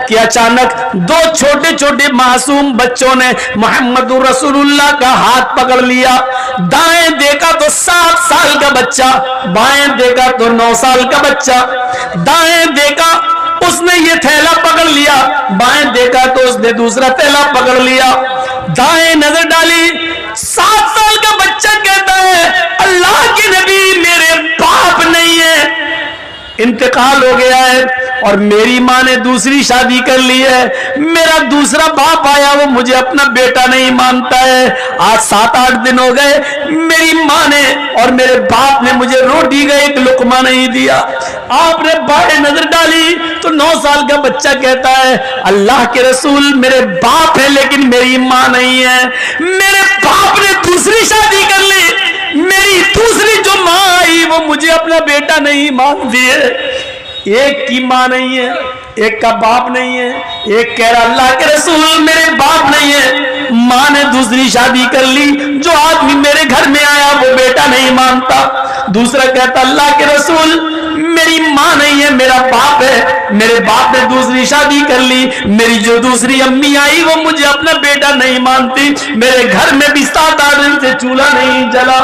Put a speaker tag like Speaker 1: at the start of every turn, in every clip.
Speaker 1: کہ اچانک دو چھوٹے چھوٹے معصوم بچوں نے محمد رسول اللہ کا ہاتھ پکڑ لیا. دائیں دیکھا تو 7 سال کا بچہ, بائیں دیکھا تو 9 سال کا بچہ. دائیں دیکھا اس نے یہ تھیلا پکڑ لیا, بائیں دیکھا تو اس نے دوسرا تھیلا پکڑ لیا. دائیں نظر ڈالی, 7 سال کا بچہ کہتا ہے اللہ کے نبی میرے باپ نہیں ہے, انتقال ہو گیا ہے, اور میری ماں نے دوسری شادی کر لی ہے, میرا دوسرا باپ آیا وہ مجھے اپنا بیٹا نہیں مانتا ہے. آج 7-8 دن ہو گئے, میری ماں نے اور میرے باپ نے مجھے روٹی کا ایک لقمہ نہیں دیا. آپ نے بائیں نظر ڈالی تو 9 سال کا بچہ کہتا ہے اللہ کے رسول میرے باپ ہے لیکن میری ماں نہیں ہے, میرے باپ نے دوسری شادی کر لی, میری دوسری جو ماں آئی وہ مجھے اپنا بیٹا نہیں مانتی ہے. ایک کی ماں نہیں ہے, ایک کا باپ نہیں ہے. ایک کہہ رہا اللہ کے رسول میرے باپ نہیں ہے, ماں نے دوسری شادی کر لی, جو آدمی میرے گھر میں آیا وہ بیٹا نہیں مانتا. دوسرا کہتا اللہ کے رسول میری ماں نہیں ہے میرا باپ ہے, میرے باپ نے دوسری شادی کر لی, میری جو دوسری امی آئی وہ مجھے اپنا بیٹا نہیں مانتی, میرے گھر میں بھی 7-8 دن سے چولہا نہیں جلا.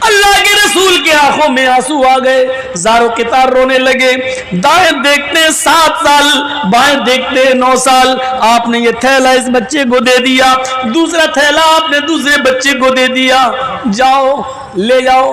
Speaker 1: اللہ کے رسول کے آنکھوں میں آنسو آ گئے, زاروں کے تار رونے لگے. دائیں دیکھتے 7 سال, بائیں دیکھتے 9 سال. آپ نے یہ تھیلا اس بچے کو دے دیا, دوسرا تھیلا آپ نے دوسرے بچے کو دے دیا, جاؤ لے جاؤ.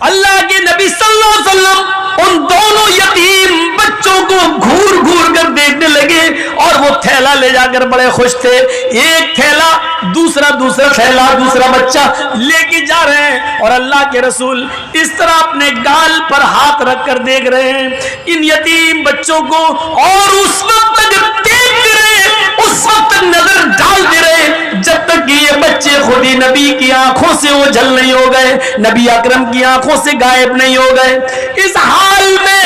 Speaker 1: اللہ کے نبی صلی اللہ علیہ وسلم ان دونوں یتیم بچوں کو گھور گھور کر دیکھنے لگے اور وہ تھیلا لے جا کر بڑے خوش تھے. ایک تھیلا دوسرا تھیلا دوسرا بچہ لے کے جا رہے ہیں, اور اللہ کے رسول اس طرح اپنے گال پر ہاتھ رکھ کر دیکھ رہے ہیں ان یتیم بچوں کو, اور اس وقت تک دیکھتے رہے, اس وقت تک نظر ڈالتے رہے جب تک کہ یہ بچے خود ہی نبی کی آنکھوں سے اوجھل نہیں ہو گئے, نبی اکرم کی آنکھوں سے غائب نہیں ہو گئے. اس حال میں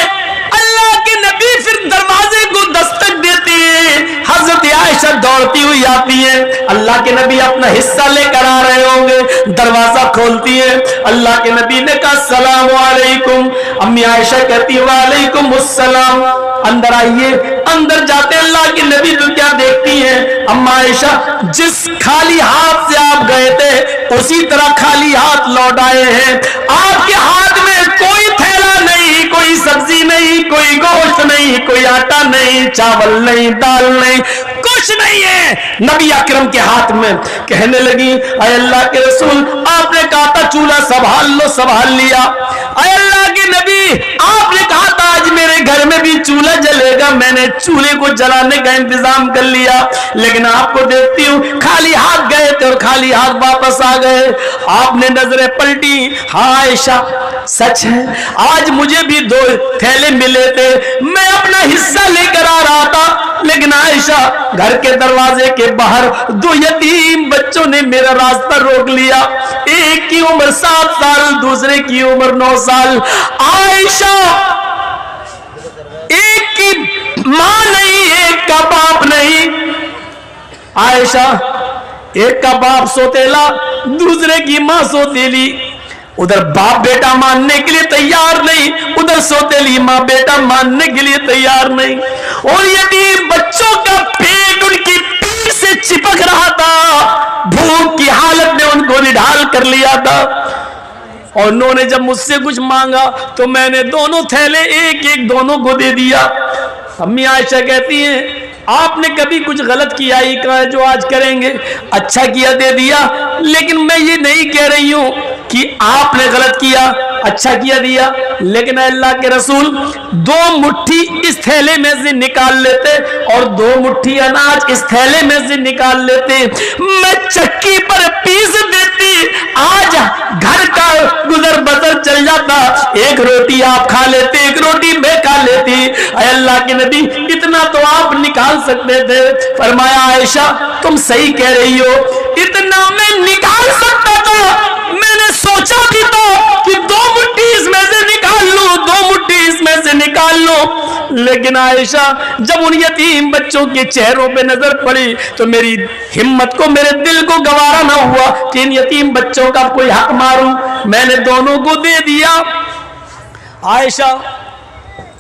Speaker 1: اللہ کے نبی پھر دروازے کو دستک دیتے ہیں. حضرت عائشہ دوڑتی ہوئی آتی ہیں, اللہ کے نبی اپنا حصہ لے کر آ رہے ہوں گے, دروازہ کھولتی ہے. اللہ کے نبی نے کہا السلام علیکم. امی عائشہ کہتی ہے وعلیکم السلام. اندر آئیے. اندر جاتے اللہ کے نبی تو کیا دیکھتی ہیں اما عائشہ, جس خالی ہاتھ سے آپ گئے تھے اسی طرح خالی ہاتھ لوٹ آئے ہیں. آپ کے ہاتھ میں کوئی تھیلا نہیں, کوئی سبزی نہیں, کوئی گوشت نہیں, کوئی آٹا نہیں, چاول نہیں, دال نہیں, کچھ نہیں ہے نبی اکرم کے ہاتھ میں. کہنے لگی اے اللہ کے رسول آپ نے کہا تھا چولہا سنبھال لو, سنبھال لیا. اے اللہ کے نبی آپ نے کہا تھا آج میرے گھر میں بھی چولہا جلے گا, میں نے چولہے کو جلانے کا انتظام کر لیا, لیکن آپ کو دیکھتی ہوں خالی ہاتھ گئے تھے اور خالی ہاتھ واپس آ گئے. آپ نے نظریں پلٹی, ہاں عائشہ سچ ہے آج مجھے بھی 2 تھیلے ملے تھے, میں اپنا حصہ لے کر آ رہا تھا, لیکن عائشہ گھر کے دروازے کے باہر 2 یتیم بچوں نے میرا راستہ روک لیا. ایک کی عمر 7 سال, دوسرے کی عمر 9 سال. عائشہ ایک کی ماں نہیں, ایک کا باپ نہیں. عائشہ ایک کا باپ سوتیلا, دوسرے کی ماں سوتیلی. ادھر باپ بیٹا ماننے کے لیے تیار نہیں, ادھر سوتیلی ماں بیٹا ماننے کے لیے تیار نہیں. اور یتیم بچوں کا پیٹ ان کی پیٹ سے چپک رہا تھا, بھوک کی حالت میں ان کو نڈھال کر لیا تھا. اور انہوں نے جب مجھ سے کچھ مانگا تو میں نے دونوں تھیلے ایک ایک دونوں کو دے دیا. امی عائشہ کہتی ہیں آپ نے کبھی کچھ غلط کیا ہی کہا ہے جو آج کریں گے, اچھا کیا دے دیا, لیکن میں یہ نہیں کہہ رہی ہوں کہ آپ نے غلط کیا, اچھا کیا دیا. لیکن اللہ کے رسول 2 مٹھی اس تھیلے میں سے نکال لیتے اور 2 مٹھی اناج اس تھیلے میں سے نکال لیتے, میں چکی پر پیس دیتی, آج گھر کا گزر بسر چل جاتا. ایک روٹی آپ کھا لیتے, ایک روٹی میں کھا لیتی. اے اللہ کے نبی اتنا تو آپ نکال سکتے تھے. فرمایا عائشہ تم صحیح کہہ رہی ہو, اتنا میں نکال سکتا تھا, میں نے سوچا بھی تو کہ 2 مٹھی اس میں سے نکال لوں, 2 مٹھی اس میں سے نکال لوں. لیکن عائشہ جب ان یتیم بچوں کے چہروں پہ نظر پڑی تو میری ہمت کو, میرے دل کو گوارا نہ ہوا کہ ان یتیم بچوں کا کوئی حق ماروں. میں نے دونوں کو دے دیا. عائشہ